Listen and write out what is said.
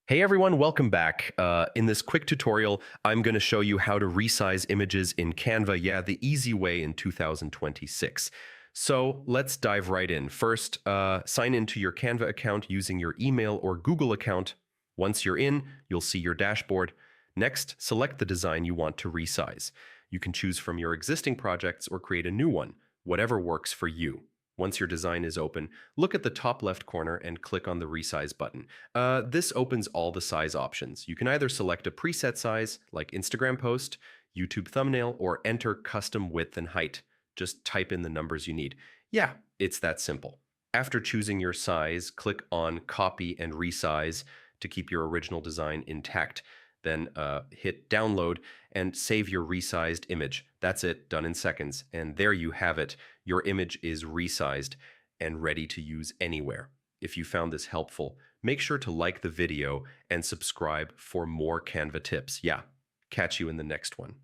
Hey everyone, welcome back. In this quick tutorial, I'm going to show you how to resize images in Canva, the easy way in 2026. So let's dive right in. First, sign into your Canva account using your email or Google account. Once you're in, you'll see your dashboard. Next, select the design you want to resize. You can choose from your existing projects or create a new one, whatever works for you. Once your design is open, look at the top left corner and click on the Resize button. This opens all the size options. You can either select a preset size, like Instagram post, YouTube thumbnail, or enter custom width and height. Just type in the numbers you need. Yeah, it's that simple. After choosing your size, click on Copy and Resize to keep your original design intact. Then hit Download and save your resized image. That's it, done in seconds. And there you have it. Your image is resized and ready to use anywhere. If you found this helpful, make sure to like the video and subscribe for more Canva tips. Yeah, catch you in the next one.